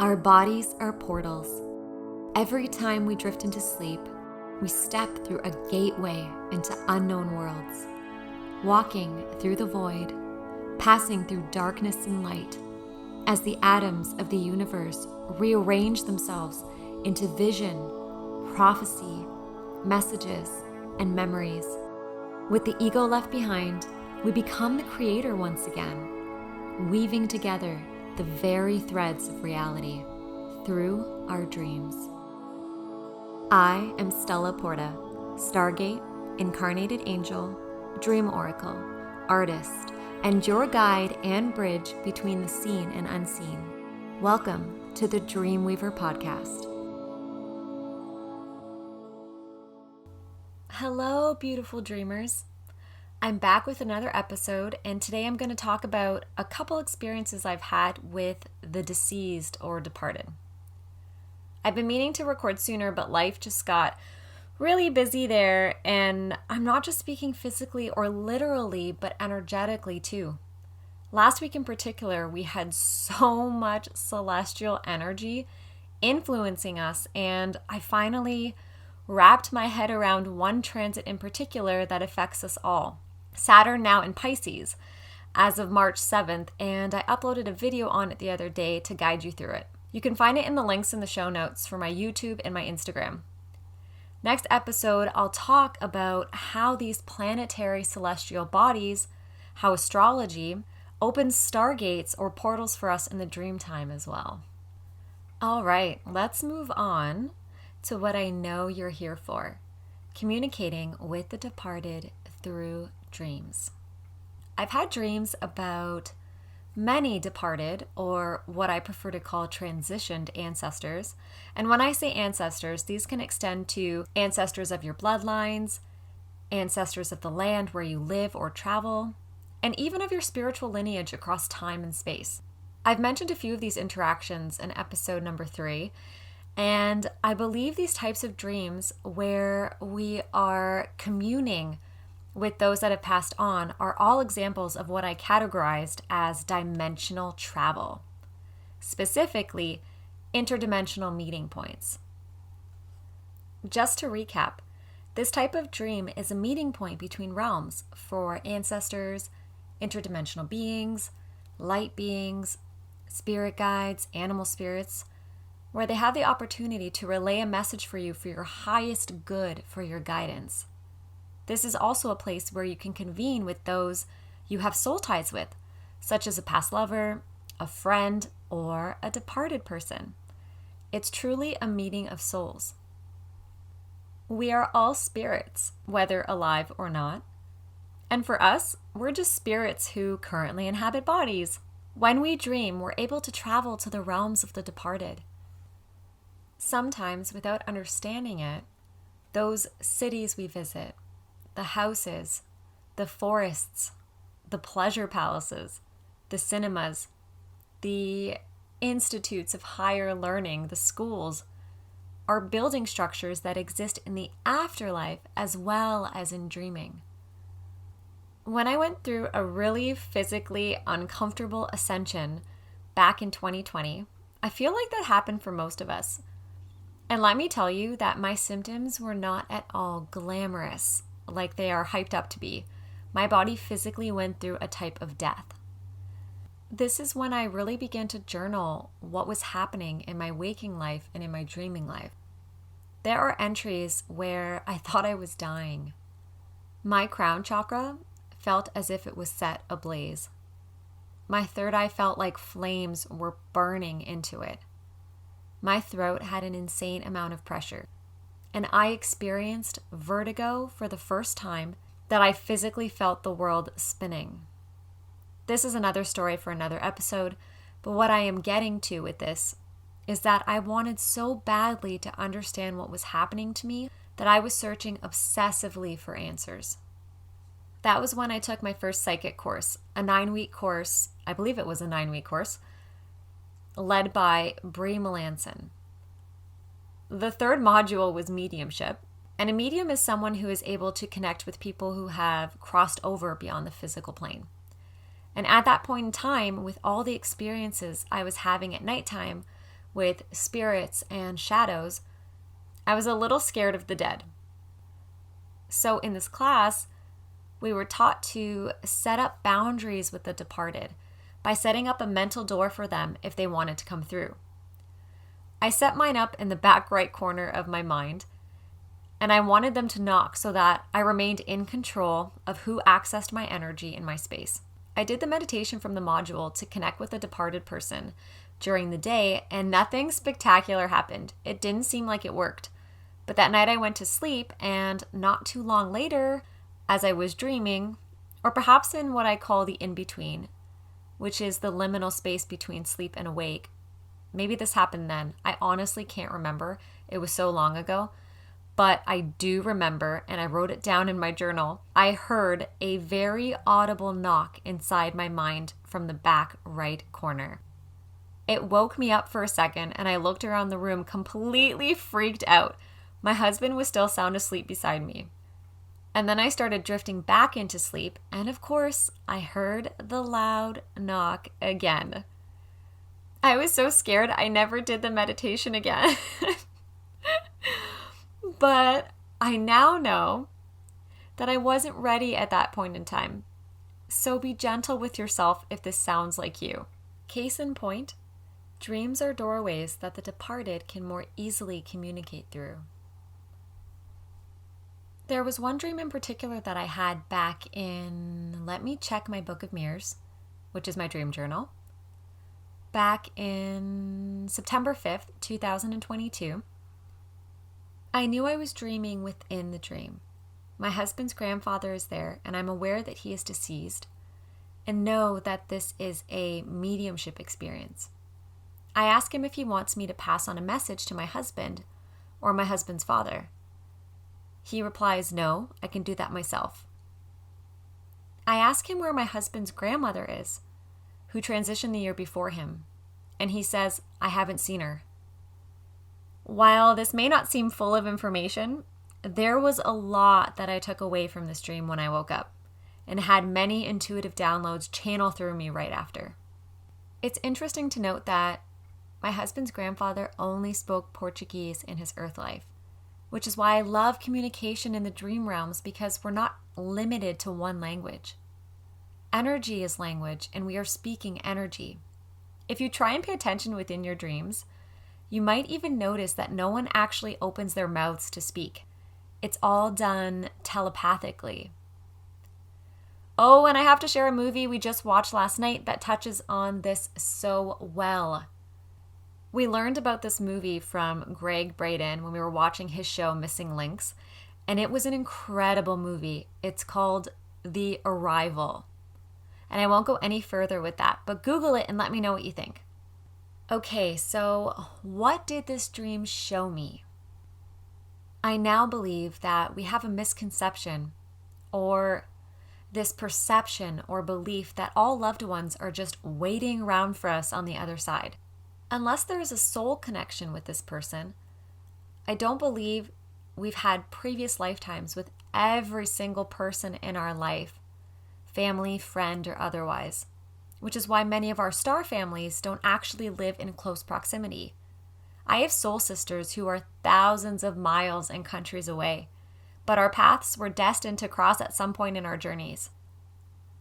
Our bodies are portals. Every time we drift into sleep, we step through a gateway into unknown worlds, walking through the void, passing through darkness and light, as the atoms of the universe rearrange themselves into vision, prophecy, messages, and memories. With the ego left behind, we become the creator once again, weaving together the very threads of reality through our dreams. I am Stella Porta, Stargate, Incarnated Angel, Dream Oracle, Artist, and your guide and bridge between the seen and unseen. Welcome to the Dreamweaver Podcast. Hello, beautiful dreamers. I'm back with another episode, and today I'm going to talk about a couple experiences I've had with the deceased or departed. I've been meaning to record sooner, but life just got really busy there, and I'm not just speaking physically or literally, but energetically too. Last week in particular, we had so much celestial energy influencing us, and I finally wrapped my head around one transit in particular that affects us all. Saturn now in Pisces as of March 7th, and I uploaded a video on it the other day to guide you through it. You can find it in the links in the show notes for my YouTube and my Instagram. Next episode, I'll talk about how these planetary celestial bodies, how astrology opens stargates or portals for us in the dream time as well. All right, let's move on to what I know you're here for, communicating with the departed through dreams. I've had dreams about many departed, or what I prefer to call transitioned ancestors. And when I say ancestors, these can extend to ancestors of your bloodlines, ancestors of the land where you live or travel, and even of your spiritual lineage across time and space. I've mentioned a few of these interactions in episode number 3, and I believe these types of dreams where we are communing with those that have passed on are all examples of what I categorized as dimensional travel, specifically interdimensional meeting points. Just to recap, this type of dream is a meeting point between realms for ancestors, interdimensional beings, light beings, spirit guides, animal spirits, where they have the opportunity to relay a message for you for your highest good for your guidance. This is also a place where you can convene with those you have soul ties with, such as a past lover, a friend, or a departed person. It's truly a meeting of souls. We are all spirits, whether alive or not. And for us, we're just spirits who currently inhabit bodies. When we dream, we're able to travel to the realms of the departed. Sometimes, without understanding it, those cities we visit, the houses, the forests, the pleasure palaces, the cinemas, the institutes of higher learning, the schools, are building structures that exist in the afterlife as well as in dreaming. When I went through a really physically uncomfortable ascension back in 2020, I feel like that happened for most of us. And let me tell you that my symptoms were not at all glamorous like they are hyped up to be. My body physically went through a type of death. This is when I really began to journal what was happening in my waking life and in my dreaming life. There are entries where I thought I was dying. My crown chakra felt as if it was set ablaze. My third eye felt like flames were burning into it. My throat had an insane amount of pressure. And I experienced vertigo for the first time that I physically felt the world spinning. This is another story for another episode, but what I am getting to with this is that I wanted so badly to understand what was happening to me that I was searching obsessively for answers. That was when I took my first psychic course, a 9-week course, I believe it was a 9-week course, led by Brie Melanson. The third module was mediumship, and a medium is someone who is able to connect with people who have crossed over beyond the physical plane. And at that point in time, with all the experiences I was having at nighttime with spirits and shadows, I was a little scared of the dead. So in this class, we were taught to set up boundaries with the departed by setting up a mental door for them if they wanted to come through. I set mine up in the back right corner of my mind, and I wanted them to knock so that I remained in control of who accessed my energy in my space. I did the meditation from the module to connect with a departed person during the day, and nothing spectacular happened. It didn't seem like it worked. But that night I went to sleep, and not too long later, as I was dreaming, or perhaps in what I call the in-between, which is the liminal space between sleep and awake. Maybe this happened then. I honestly can't remember. It was so long ago. But I do remember, and I wrote it down in my journal, I heard a very audible knock inside my mind from the back right corner. It woke me up for a second, and I looked around the room completely freaked out. My husband was still sound asleep beside me. And then I started drifting back into sleep, and of course, I heard the loud knock again. I was so scared I never did the meditation again. But I now know that I wasn't ready at that point in time. So be gentle with yourself if this sounds like you. Case in point, dreams are doorways that the departed can more easily communicate through. There was one dream in particular that I had back in, let me check my Book of Mirrors, which is my dream journal. Back in September 5th, 2022. I knew I was dreaming within the dream. My husband's grandfather is there, and I'm aware that he is deceased, and know that this is a mediumship experience. I ask him if he wants me to pass on a message to my husband or my husband's father. He replies, no, I can do that myself. I ask him where my husband's grandmother is, who transitioned the year before him, and he says, I haven't seen her. While this may not seem full of information, there was a lot that I took away from this dream when I woke up, and had many intuitive downloads channel through me right after. It's interesting to note that my husband's grandfather only spoke Portuguese in his earth life, which is why I love communication in the dream realms, because we're not limited to one language. Energy is language, and we are speaking energy. If you try and pay attention within your dreams, you might even notice that no one actually opens their mouths to speak. It's all done telepathically. Oh, and I have to share a movie we just watched last night that touches on this so well. We learned about this movie from Greg Braden when we were watching his show Missing Links, and it was an incredible movie. It's called The Arrival. And I won't go any further with that, but Google it and let me know what you think. Okay, so what did this dream show me? I now believe that we have a misconception or this perception or belief that all loved ones are just waiting around for us on the other side. Unless there is a soul connection with this person, I don't believe we've had previous lifetimes with every single person in our life, family, friend, or otherwise, which is why many of our star families don't actually live in close proximity. I have soul sisters who are thousands of miles and countries away, but our paths were destined to cross at some point in our journeys.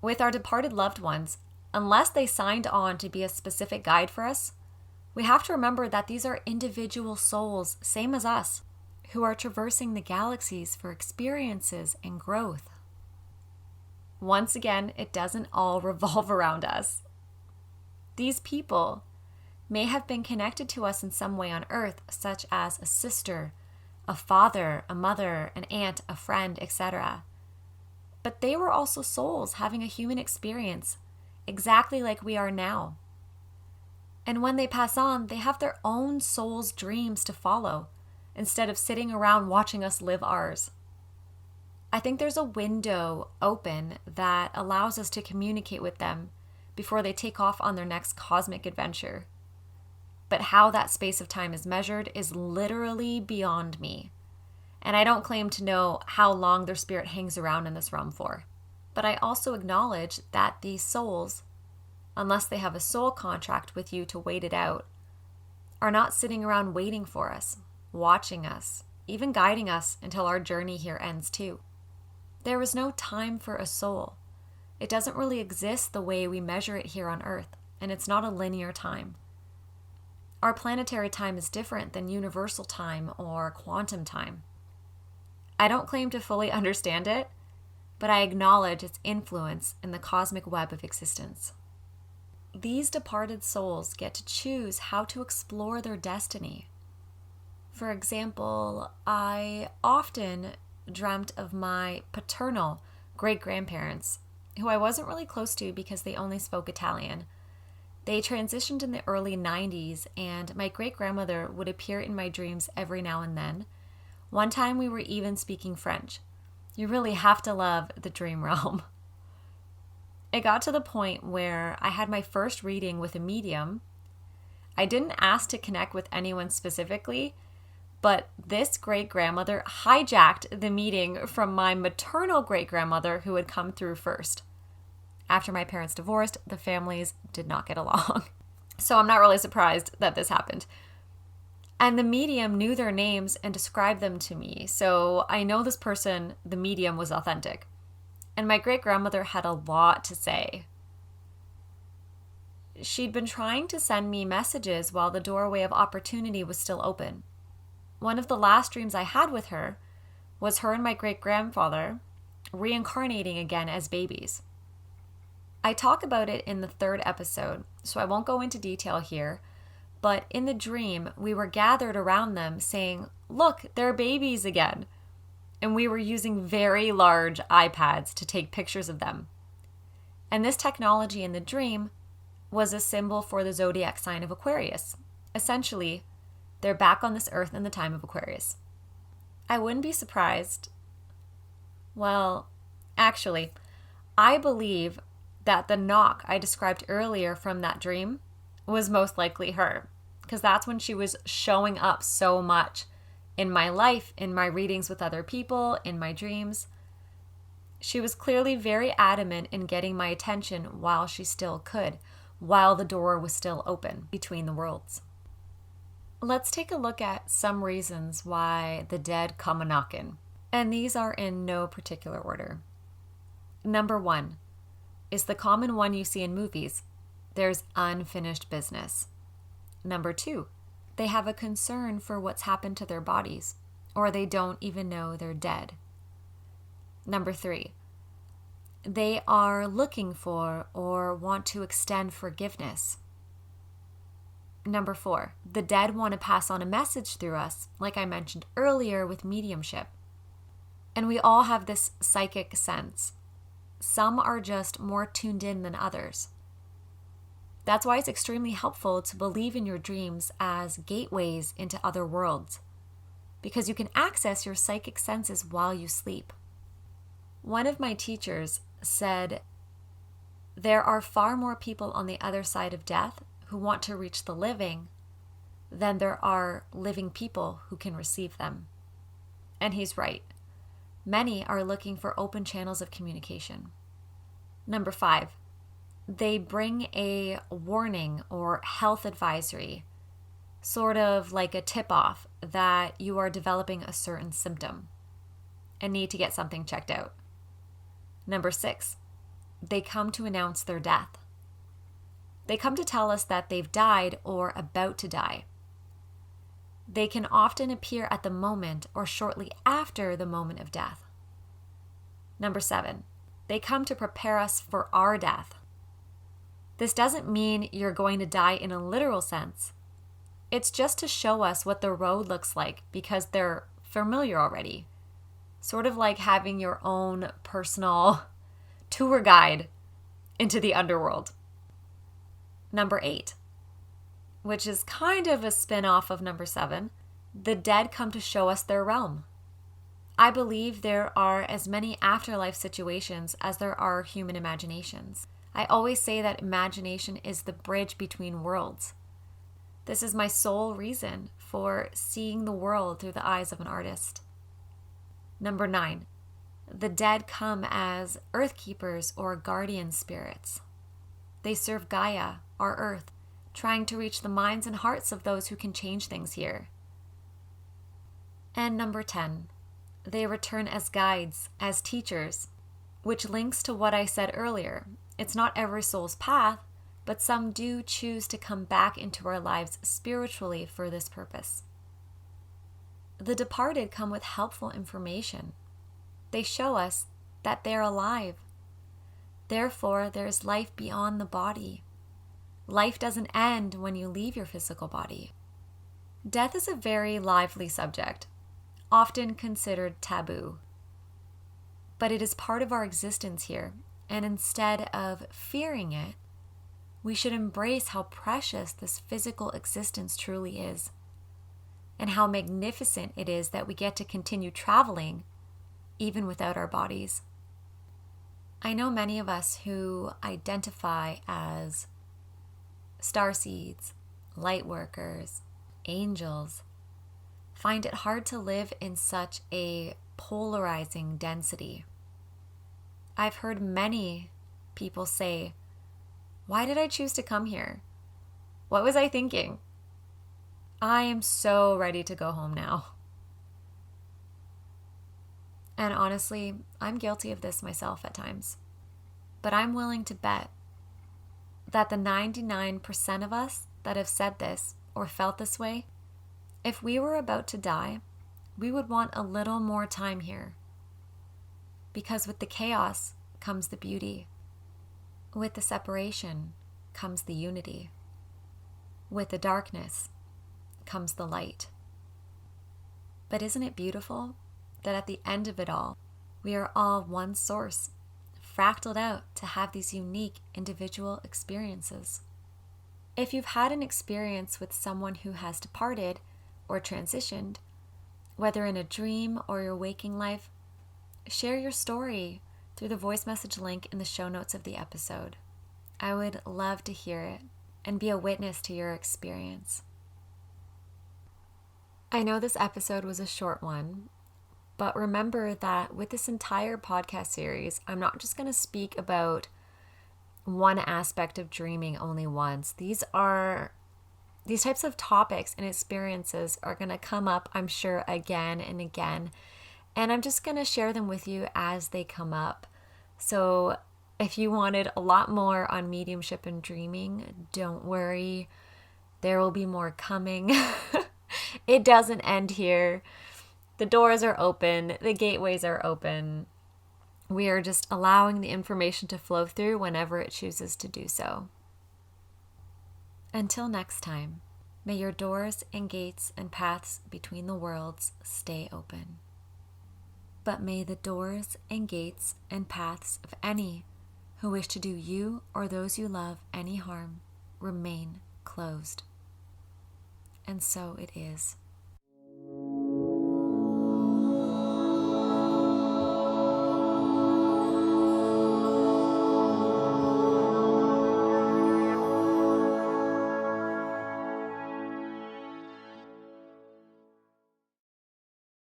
With our departed loved ones, unless they signed on to be a specific guide for us, we have to remember that these are individual souls, same as us, who are traversing the galaxies for experiences and growth. Once again, it doesn't all revolve around us. These people may have been connected to us in some way on Earth, such as a sister, a father, a mother, an aunt, a friend, etc. But they were also souls having a human experience, exactly like we are now. And when they pass on, they have their own soul's dreams to follow, instead of sitting around watching us live ours. I think there's a window open that allows us to communicate with them before they take off on their next cosmic adventure. But how that space of time is measured is literally beyond me. And I don't claim to know how long their spirit hangs around in this realm for. But I also acknowledge that these souls, unless they have a soul contract with you to wait it out, are not sitting around waiting for us, watching us, even guiding us until our journey here ends too. There is no time for a soul. It doesn't really exist the way we measure it here on Earth, and it's not a linear time. Our planetary time is different than universal time or quantum time. I don't claim to fully understand it, but I acknowledge its influence in the cosmic web of existence. These departed souls get to choose how to explore their destiny. For example, I often dreamt of my paternal great-grandparents, who I wasn't really close to because they only spoke Italian. They transitioned in the early 90s, and my great-grandmother would appear in my dreams every now and then. One time we were even speaking French. You really have to love the dream realm. It got to the point where I had my first reading with a medium. I didn't ask to connect with anyone specifically, but this great-grandmother hijacked the meeting from my maternal great-grandmother who had come through first. After my parents divorced, the families did not get along. So I'm not really surprised that this happened. And the medium knew their names and described them to me. So I know this person, the medium, was authentic. And my great-grandmother had a lot to say. She'd been trying to send me messages while the doorway of opportunity was still open. One of the last dreams I had with her was her and my great-grandfather reincarnating again as babies. I talk about it in the 3rd episode, so I won't go into detail here, but in the dream, we were gathered around them saying, "Look, they're babies again." And we were using very large iPads to take pictures of them. And this technology in the dream was a symbol for the zodiac sign of Aquarius. Essentially, they're back on this earth in the time of Aquarius. I wouldn't be surprised. Well, actually, I believe that the knock I described earlier from that dream was most likely her, because that's when she was showing up so much in my life, in my readings with other people, in my dreams. She was clearly very adamant in getting my attention while she still could, while the door was still open between the worlds. Let's take a look at some reasons why the dead come a-knockin', and these are in no particular order. Number 1 is the common one you see in movies. There's unfinished business. Number 2, they have a concern for what's happened to their bodies, or they don't even know they're dead. Number 3, they are looking for or want to extend forgiveness. Number 4, the dead want to pass on a message through us, like I mentioned earlier with mediumship. And we all have this psychic sense. Some are just more tuned in than others. That's why it's extremely helpful to believe in your dreams as gateways into other worlds, because you can access your psychic senses while you sleep. One of my teachers said, "There are far more people on the other side of death who want to reach the living than there are living people who can receive them." And he's right. Many are looking for open channels of communication. Number 5, they bring a warning or health advisory, sort of like a tip-off that you are developing a certain symptom and need to get something checked out. Number 6, they come to announce their death. They come to tell us that they've died or about to die. They can often appear at the moment or shortly after the moment of death. Number 7, they come to prepare us for our death. This doesn't mean you're going to die in a literal sense. It's just to show us what the road looks like because they're familiar already. Sort of like having your own personal tour guide into the underworld. Number 8, which is kind of a spin-off of number 7, the dead come to show us their realm. I believe there are as many afterlife situations as there are human imaginations. I always say that imagination is the bridge between worlds. This is my sole reason for seeing the world through the eyes of an artist. Number 9, the dead come as earth keepers or guardian spirits. They serve Gaia, our earth, trying to reach the minds and hearts of those who can change things here. And number 10, they return as guides, as teachers, which links to what I said earlier. It's not every soul's path, but some do choose to come back into our lives spiritually for this purpose. The departed come with helpful information. They show us that they're alive. Therefore, there is life beyond the body. Life doesn't end when you leave your physical body. Death is a very lively subject, often considered taboo. But it is part of our existence here, and instead of fearing it, we should embrace how precious this physical existence truly is, and how magnificent it is that we get to continue traveling even without our bodies. I know many of us who identify as starseeds, light workers, angels, find it hard to live in such a polarizing density. I've heard many people say, "Why did I choose to come here? What was I thinking? I am so ready to go home now." And honestly, I'm guilty of this myself at times. But I'm willing to bet that the 99% of us that have said this or felt this way, if we were about to die, we would want a little more time here. Because with the chaos comes the beauty. With the separation comes the unity. With the darkness comes the light. But isn't it beautiful that at the end of it all, we are all one source, fractaled out to have these unique individual experiences? If you've had an experience with someone who has departed or transitioned, whether in a dream or your waking life, share your story through the voice message link in the show notes of the episode. I would love to hear it and be a witness to your experience. I know this episode was a short one, but remember that with this entire podcast series, I'm not just going to speak about one aspect of dreaming only once. These types of topics and experiences are going to come up, I'm sure, again and again. And I'm just going to share them with you as they come up. So if you wanted a lot more on mediumship and dreaming, don't worry. There will be more coming. It doesn't end here. The doors are open. The gateways are open. We are just allowing the information to flow through whenever it chooses to do so. Until next time, may your doors and gates and paths between the worlds stay open. But may the doors and gates and paths of any who wish to do you or those you love any harm remain closed. And so it is.